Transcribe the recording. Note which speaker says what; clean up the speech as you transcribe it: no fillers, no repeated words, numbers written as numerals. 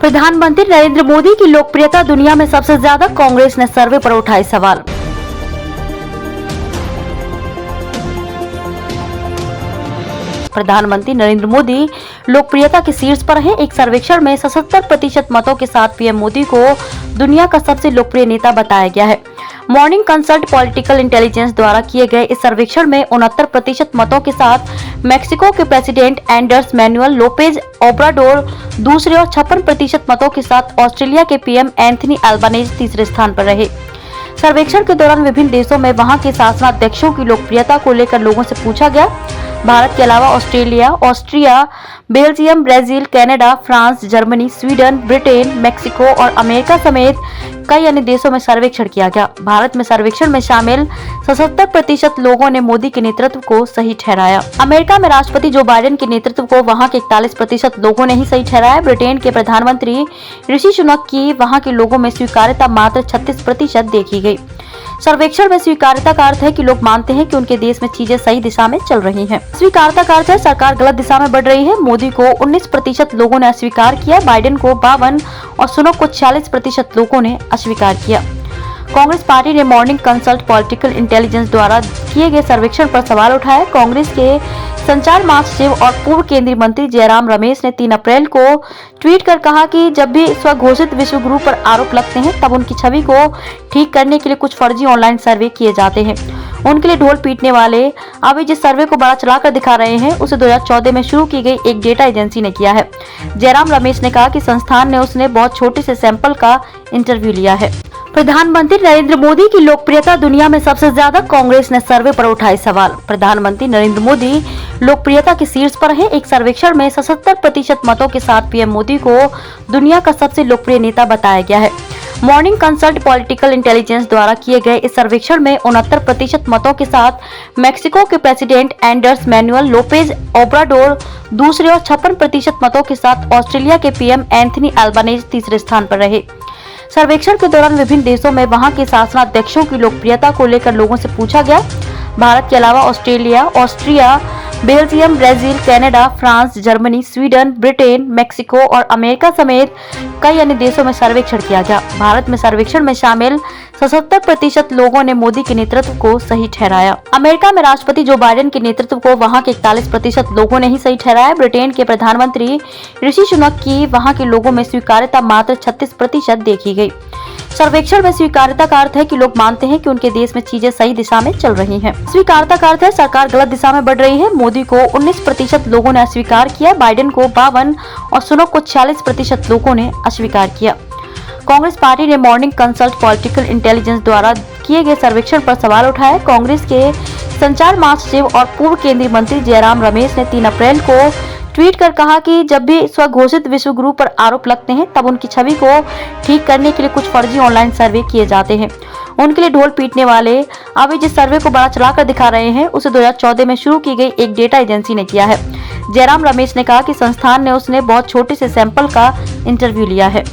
Speaker 1: प्रधानमंत्री नरेंद्र मोदी की लोकप्रियता दुनिया में सबसे ज्यादा, कांग्रेस ने सर्वे पर उठाए सवाल। प्रधानमंत्री नरेंद्र मोदी लोकप्रियता के शीर्ष पर हैं। एक सर्वेक्षण में 77% मतों के साथ पीएम मोदी को दुनिया का सबसे लोकप्रिय नेता बताया गया है। मॉर्निंग कंसल्ट पॉलिटिकल इंटेलिजेंस द्वारा किए गए इस सर्वेक्षण में 69% मतों के साथ मेक्सिको के president Andres Manuel Lopez Obrador दूसरे और 56% मतों के साथ ऑस्ट्रेलिया के पीएम एंथनी अल्बानीज तीसरे स्थान पर रहे। सर्वेक्षण के दौरान विभिन्न देशों में वहां के शासनाध्यक्षों की लोकप्रियता को लेकर लोगों से पूछा गया। भारत के अलावा Australia, Austria, Belgium, Brazil, Canada, France, Germany, Sweden, Britain, Mexico और अमेरिका समेत कई अन्य देशों में सर्वेक्षण किया गया। भारत में सर्वेक्षण में शामिल 77% लोगों ने मोदी के नेतृत्व को सही ठहराया। अमेरिका में राष्ट्रपति जो बाइडेन के नेतृत्व को वहां के 41% लोगों ने ही सही ठहराया। ब्रिटेन के प्रधानमंत्री ऋषि सुनक की वहां के लोगों में स्वीकार्यता मात्र 36% देखी गई। सर्वेक्षण में स्वीकार्यता का अर्थ है कि लोग मानते हैं कि उनके देश में चीजें सही दिशा में चल रही हैं। स्वीकार्यता का अर्थ है सरकार गलत दिशा में बढ़ रही है। मोदी को 19% लोगों ने अस्वीकार किया, बाइडेन को 52 और सुनक को 46% लोगों ने अस्वीकार किया। कांग्रेस पार्टी ने मॉर्निंग कंसल्ट पॉलिटिकल इंटेलिजेंस द्वारा किए गए सर्वेक्षण पर सवाल उठाया। कांग्रेस के संचार महासचिव और पूर्व केंद्रीय मंत्री जयराम रमेश ने 3 अप्रैल को ट्वीट कर कहा कि जब भी स्वघोषित विश्व गुरु पर आरोप लगते हैं तब उनकी छवि को ठीक करने के लिए कुछ फर्जी ऑनलाइन सर्वे किए जाते हैं। उनके लिए ढोल पीटने वाले अभी जिस सर्वे को बड़ा चलाकर दिखा रहे हैं उसे 2014 में शुरू की गई एक डेटा एजेंसी ने किया है। जयराम रमेश ने कहा कि संस्थान ने उसने बहुत छोटे से सैंपल का इंटरव्यू लिया है। प्रधानमंत्री नरेंद्र मोदी की लोकप्रियता दुनिया में सबसे ज्यादा, कांग्रेस ने सर्वे पर उठाए सवाल। प्रधानमंत्री नरेंद्र मोदी लोकप्रियता के शीर्ष पर हैं। एक सर्वेक्षण में 77% मतों के साथ पीएम मोदी को दुनिया का सबसे लोकप्रिय नेता बताया गया है। मॉर्निंग कंसल्ट पॉलिटिकल इंटेलिजेंस द्वारा किए गए इस सर्वेक्षण में 69% मतों के साथ मेक्सिको के president Andres Manuel Lopez Obrador दूसरे और 56% मतों के साथ ऑस्ट्रेलिया के पीएम एंथनी अल्बानीज तीसरे स्थान पर रहे। सर्वेक्षण के दौरान विभिन्न देशों में वहां के शासनाध्यक्षों की लोकप्रियता को लेकर लोगों से पूछा गया। भारत के अलावा Australia, Austria, Belgium, Brazil, Canada, France, Germany, Sweden, Britain, Mexico और अमेरिका समेत कई अन्य देशों में सर्वेक्षण किया गया। भारत में सर्वेक्षण में शामिल 77% लोगों ने मोदी के नेतृत्व को सही ठहराया। अमेरिका में राष्ट्रपति जो बाइडेन के नेतृत्व को वहां के 41% लोगों ने ही सही ठहराया। ब्रिटेन के प्रधानमंत्री ऋषि सुनक की वहां के लोगों में स्वीकार्यता मात्र 36% देखी गई। सर्वेक्षण में स्वीकार्यता का अर्थ है कि लोग मानते हैं कि उनके देश में चीजें सही दिशा में चल रही हैं। स्वीकार्यता का अर्थ है सरकार गलत दिशा में बढ़ रही है। मोदी को 19% लोगों ने अस्वीकार किया, बाइडेन को 52 और सुनक को 46% लोगों ने अस्वीकार किया। कांग्रेस पार्टी ने मॉर्निंग कंसल्ट पॉलिटिकल इंटेलिजेंस द्वारा किए गए सर्वेक्षण पर सवाल उठाया। कांग्रेस के संचार महासचिव और पूर्व केंद्रीय मंत्री जयराम रमेश ने 3 अप्रैल को ट्वीट कर कहा कि जब भी स्वघोषित विश्व गुरु पर आरोप लगते हैं तब उनकी छवि को ठीक करने के लिए कुछ फर्जी ऑनलाइन सर्वे किए जाते हैं। उनके लिए ढोल पीटने वाले अभी जिस सर्वे को बड़ा चलाकर दिखा रहे हैं उसे 2014 में शुरू की गई एक डेटा एजेंसी ने किया है। जयराम रमेश ने कहा कि संस्थान ने उसने बहुत छोटे से सैंपल का इंटरव्यू लिया है।